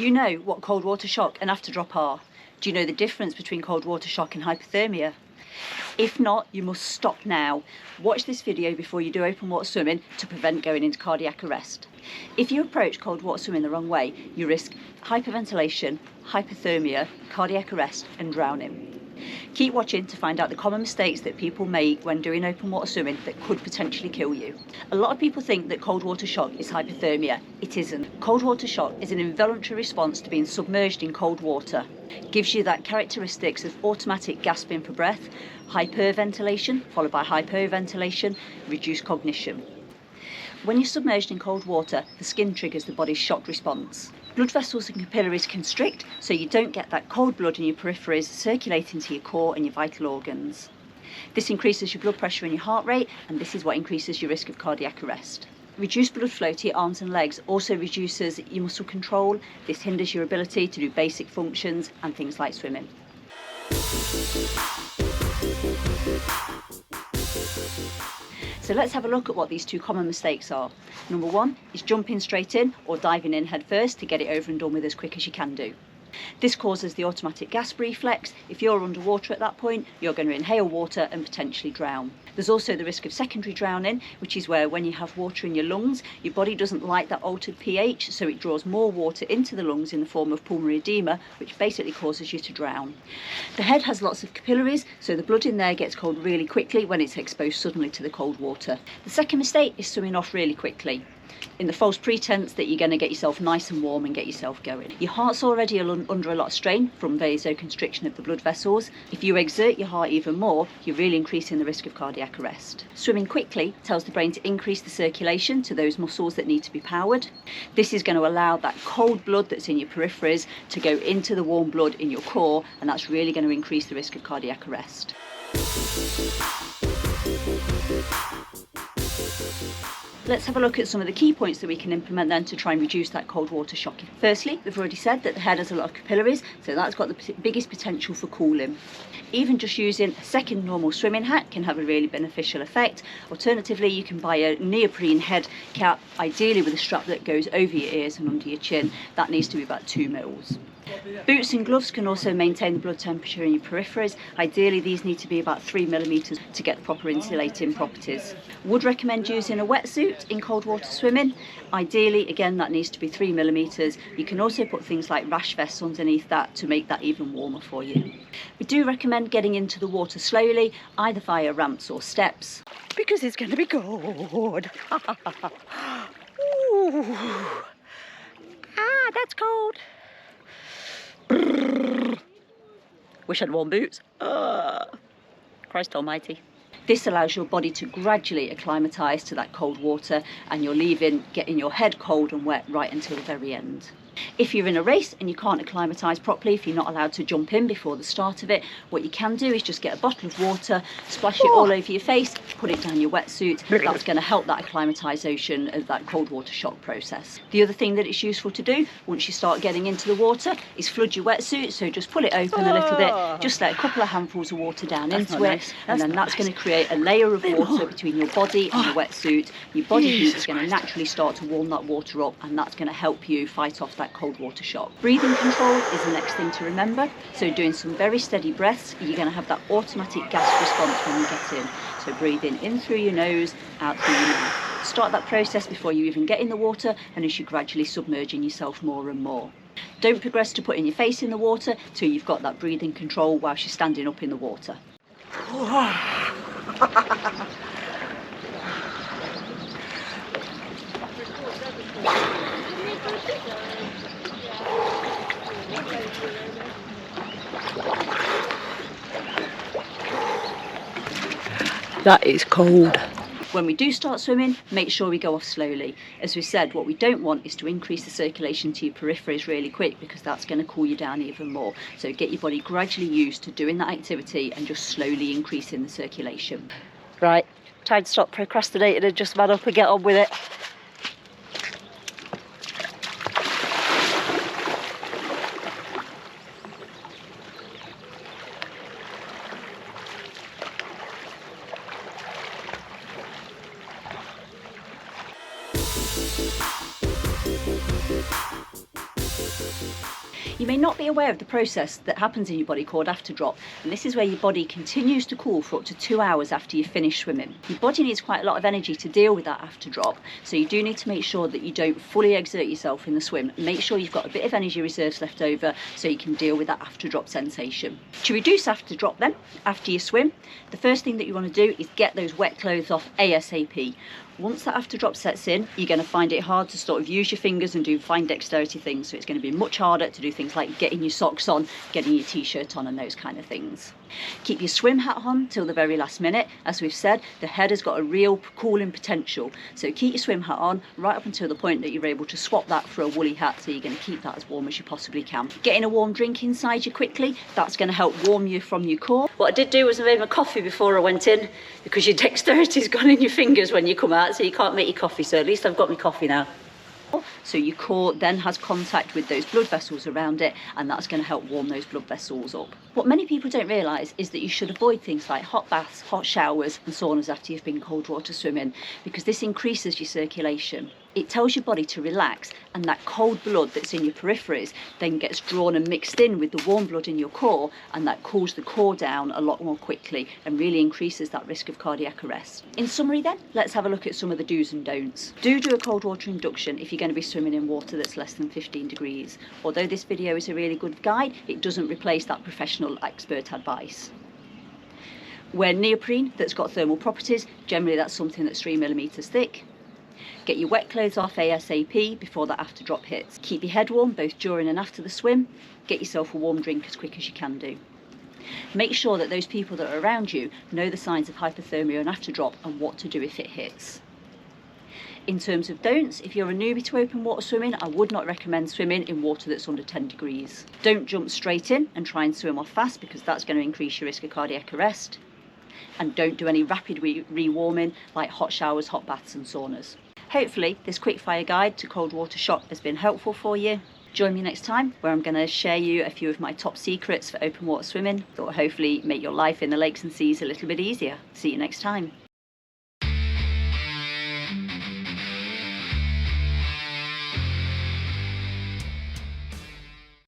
you know what cold water shock and after drop are? Do you know the difference between cold water shock and hypothermia? If not, you must stop now. Watch this video before you do open water swimming to prevent going into cardiac arrest. If you approach cold water swimming the wrong way, you risk hyperventilation, hypothermia, cardiac arrest and drowning. Keep watching to find out the common mistakes that people make when doing open water swimming that could potentially kill you. A lot of people think that cold water shock is hypothermia. It isn't. Cold water shock is an involuntary response to being submerged in cold water. It gives you that characteristics of automatic gasping for breath, hyperventilation followed by hypoventilation, reduced cognition. When you're submerged in cold water, the skin triggers the body's shock response. Blood vessels and capillaries constrict, so you don't get that cold blood in your peripheries circulating to your core and your vital organs. This increases your blood pressure and your heart rate, and this is what increases your risk of cardiac arrest. Reduced blood flow to your arms and legs also reduces your muscle control. This hinders your ability to do basic functions and things like swimming. So let's have a look at what these two common mistakes are. Number one is jumping straight in or diving in head first to get it over and done with as quick as you can do. This causes the automatic gasp reflex. If you're underwater at that point, you're going to inhale water and potentially drown. There's also the risk of secondary drowning, which is where when you have water in your lungs, your body doesn't like that altered pH, so it draws more water into the lungs in the form of pulmonary edema, which basically causes you to drown. The head has lots of capillaries, so the blood in there gets cold really quickly when it's exposed suddenly to the cold water. The second mistake is swimming off really quickly, in the false pretense that you're going to get yourself nice and warm and get yourself going. Your heart's already under a lot of strain from vasoconstriction of the blood vessels. If you exert your heart even more, you're really increasing the risk of cardiac arrest. Swimming quickly tells the brain to increase the circulation to those muscles that need to be powered. This is going to allow that cold blood that's in your peripheries to go into the warm blood in your core, and that's really going to increase the risk of cardiac arrest. Let's have a look at some of the key points that we can implement then to try and reduce that cold water shock. Firstly, we've already said that the head has a lot of capillaries, so that's got the biggest potential for cooling. Even just using a second normal swimming hat can have a really beneficial effect. Alternatively, you can buy a neoprene head cap, ideally with a strap that goes over your ears and under your chin. That needs to be about 2 mils. Boots and gloves can also maintain the blood temperature in your peripheries. Ideally, these need to be about 3 millimeters to get the proper insulating properties. Would recommend using a wetsuit in cold water swimming. Ideally, again, that needs to be 3 millimeters. You can also put things like rash vests underneath that to make that even warmer for you. We do recommend getting into the water slowly, either via ramps or steps, because it's going to be cold. Ooh. Ah, that's cold. Wish I'd worn boots. Christ almighty. This allows your body to gradually acclimatise to that cold water, and you're getting your head cold and wet right until the very end. If you're in a race and you can't acclimatise properly, if you're not allowed to jump in before the start of it, what you can do is just get a bottle of water, splash it all over your face, put it down your wetsuit. That's going to help that acclimatisation of that cold water shock process. The other thing that it's useful to do once you start getting into the water is flood your wetsuit, so just pull it open a little bit, just let a couple of handfuls of water down into it, and then that's going to create a layer of water between your body and the wetsuit. Your body heat is going to naturally start to warm that water up, and that's going to help you fight off that cold water shock. Breathing control is the next thing to remember. So doing some very steady breaths, you're going to have that automatic gasp response when you get in. So breathing in through your nose, out through your mouth. Start that process before you even get in the water, and as you're gradually submerging yourself more and more. Don't progress to putting your face in the water till you've got that breathing control whilst you're standing up in the water. That is cold. When we do start swimming, make sure we go off slowly. As we said, what we don't want is to increase the circulation to your peripheries really quick, because that's going to cool you down even more. So get your body gradually used to doing that activity and just slowly increasing the circulation. Right, time to stop procrastinating and just man up and get on with it. You may not be aware of the process that happens in your body called after drop, and this is where your body continues to cool for up to 2 hours after you finish swimming. Your body needs quite a lot of energy to deal with that after drop, so you do need to make sure that you don't fully exert yourself in the swim. Make sure you've got a bit of energy reserves left over so you can deal with that after drop sensation. To reduce after drop then, after you swim, the first thing that you want to do is get those wet clothes off ASAP. Once that after drop sets in, you're going to find it hard to sort of use your fingers and do fine dexterity things, so it's going to be much harder to do things like getting your socks on, getting your t-shirt on and those kind of things. Keep your swim hat on till the very last minute. As we've said, the head has got a real cooling potential, so keep your swim hat on right up until the point that you're able to swap that for a woolly hat, so you're going to keep that as warm as you possibly can. Getting a warm drink inside you quickly, that's going to help warm you from your core. What I did do was I made my coffee before I went in, because your dexterity's gone in your fingers when you come out, so you can't make your coffee, so at least I've got my coffee now. So your core then has contact with those blood vessels around it, and that's going to help warm those blood vessels up. What many people don't realise is that you should avoid things like hot baths, hot showers and saunas after you've been cold water swimming, because this increases your circulation. It tells your body to relax, and that cold blood that's in your peripheries then gets drawn and mixed in with the warm blood in your core, and that cools the core down a lot more quickly and really increases that risk of cardiac arrest. In summary then, let's have a look at some of the do's and don'ts. Do a cold water induction if you're going to be swimming in water that's less than 15 degrees. Although this video is a really good guide, it doesn't replace that professional expert advice. Wear neoprene that's got thermal properties, generally that's something that's 3mm thick. Get your wet clothes off ASAP before that after drop hits. Keep your head warm both during and after the swim. Get yourself a warm drink as quick as you can do. Make sure that those people that are around you know the signs of hypothermia and after drop and what to do if it hits. In terms of don'ts, if you're a newbie to open water swimming, I would not recommend swimming in water that's under 10 degrees. Don't jump straight in and try and swim off fast, because that's going to increase your risk of cardiac arrest. And don't do any rapid re-warming like hot showers, hot baths and saunas. Hopefully this quickfire guide to cold water shock has been helpful for you. Join me next time, where I'm going to share you a few of my top secrets for open water swimming that will hopefully make your life in the lakes and seas a little bit easier. See you next time.